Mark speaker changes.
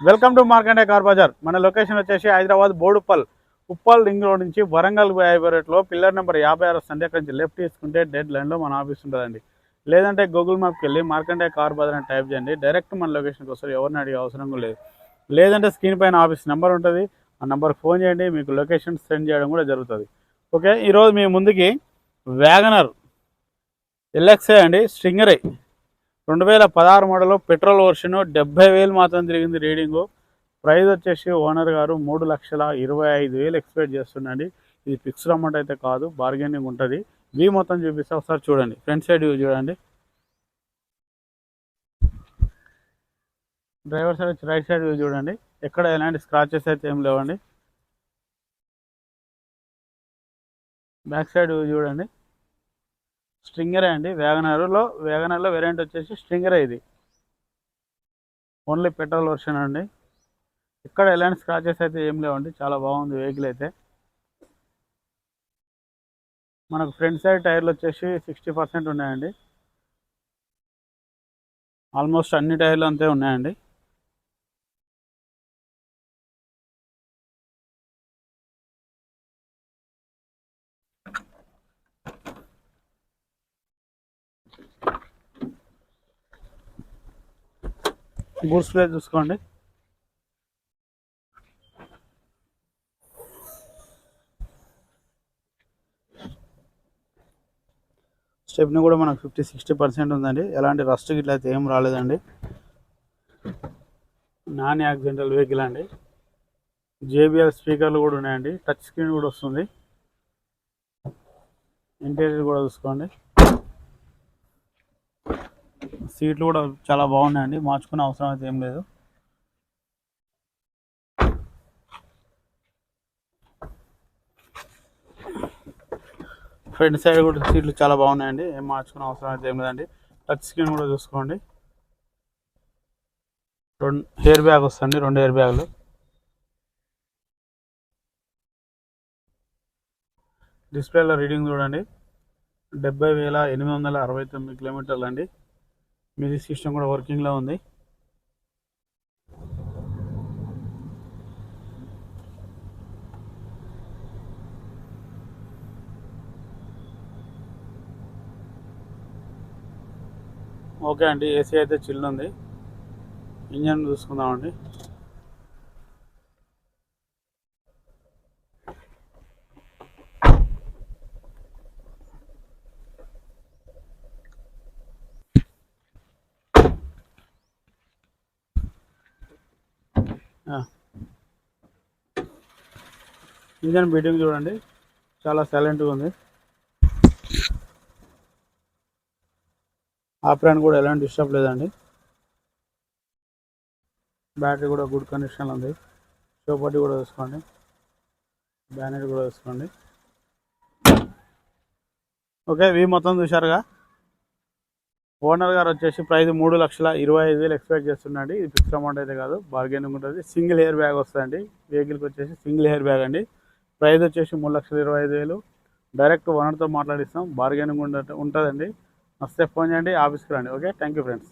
Speaker 1: Welcome to Markande car Bazaar. మన location వచ్చేసి Hyderabad Boduppal Uppal ring road నుంచి వరంగల్ హైవేలో పిల్లర్ నెంబర్ 56 వస్తుంది. అక్కడి నుంచి లెఫ్ట్ తీసుకుంటే డెడ్ లైన్లో మన ఆఫీస్ ఉంటుందండి. లేదంటే గూగుల్ మ్యాప్కి వెళ్ళి మార్కండే కార్ బజార్ అని టైప్ చేయండి, డైరెక్ట్ మన లొకేషన్కి వస్తారు. ఎవరిని అడిగే అవసరం లేదు. లేదంటే స్క్రీన్ పైన ఆఫీస్ నెంబర్ ఉంటుంది, ఆ నెంబర్కి ఫోన్ చేయండి, మీకు లొకేషన్ సెండ్ చేయడం కూడా జరుగుతుంది. ఓకే, ఈరోజు మీ ముందుకి వ్యాగనర్ ఎల్ఎక్స్ఐ అండి, స్ట్రింగర్ 2016 మోడల్ పెట్రోల్ వర్షన్, 70,000 మాత్రం తిరిగింది రీడింగు. ప్రైస్ వచ్చేసి ఓనర్ గారు 3,25,000 ఎక్స్పెక్ట్ చేస్తుండండి. ఇది ఫిక్స్డ్ అమౌంట్ అయితే కాదు, బార్గెనింగ్ ఉంటుంది. వీ మొత్తం చూపిస్తే ఒకసారి చూడండి. ఫ్రంట్ సైడ్ వ్యూ చూడండి, డ్రైవర్ సైడ్ వచ్చి రైట్ సైడ్ వ్యూ చూడండి. ఎక్కడ ఎలాంటి స్క్రాచెస్ అయితే ఏం లేవండి. బ్యాక్ సైడ్ వ్యూ చూడండి. స్ట్రింగరే అండి, వ్యాగనర్లో వేరియంట్ వచ్చేసి స్ట్రింగరే. ఇది ఓన్లీ పెట్రోల్ వర్షన్ అండి. ఇక్కడ ఎలాంటి స్క్రాచెస్ అయితే ఏం లేవండి, చాలా బాగుంది వెహికల్ అయితే. మనకు ఫ్రంట్ సైడ్ టైర్లు వచ్చేసి 60% ఉన్నాయండి. ఆల్మోస్ట్ అన్ని టైర్లు అంతే ఉన్నాయండి. గూడ్స్ ప్లేస్ చూసుకోండి. స్టెప్ని కూడా మనకు 50-60% ఉందండి. ఎలాంటి రస్ట్ గిట్ల అయితే ఏం రాలేదండి. నాన్ యాక్సిడెంటల్ వెహికల్ అండి. JBL స్పీకర్లు కూడా ఉన్నాయండి, టచ్ స్క్రీన్ కూడా వస్తుంది. ఇంటీరియర్ కూడా చూసుకోండి. సీట్లు కూడా చాలా బాగున్నాయండి, మార్చుకునే అవసరం అయితే ఏం లేదు. ఫ్రంట్ సైడ్ కూడా సీట్లు చాలా బాగున్నాయండి, ఏం మార్చుకునే అవసరం అయితే ఏం లేదండి. టచ్ స్క్రీన్ కూడా చూసుకోండి. హెయిర్ బ్యాగ్ వస్తుంది, 2 హెయిర్ బ్యాగులు. డిస్ప్లేలో రీడింగ్ చూడండి, 70,869 కిలోమీటర్లు అండి. మ్యూజిక్ సిస్టమ్ కూడా వర్కింగ్లో ఉంది. ఓకే అండి, ఏసీ అయితే చిల్ ఉంది. ఇంజన్ చూసుకుందామండి. ఇంజన్ బీటింగ్ చూడండి, చాలా సైలెంట్గా ఉంది. ఆప్రాన్ కూడా ఎలాంటి డిస్టర్బ్ లేదండి. బ్యాటరీ కూడా గుడ్ కండిషన్లో ఉంది. షోపట్టి కూడా చూసుకోండి, బ్యానెట్ కూడా చూసుకోండి. ఓకే, వీ మొత్తం చూశారుగా. ఓనర్ గారు వచ్చేసి ప్రైస్ 3,25,000 ఎక్స్పెక్ట్ చేస్తున్నాండి. ఇది ఫిక్స్డ్ అమౌంట్ అయితే కాదు, బార్గెనింగ్ ఉంటుంది. సింగిల్ హెయిర్ బ్యాగ్ వస్తుందండి వెహికల్కి వచ్చేసి, సింగిల్ హెయిర్ బ్యాగ్ అండి. ప్రైస్ వచ్చేసి 3,25,000. డైరెక్ట్ ఓనర్తో మాట్లాడిస్తాం, బార్గెనింగ్ ఉంటుందండి. వస్తే ఫోన్ చేయండి, ఆఫీస్కి రండి. Okay, thank you friends.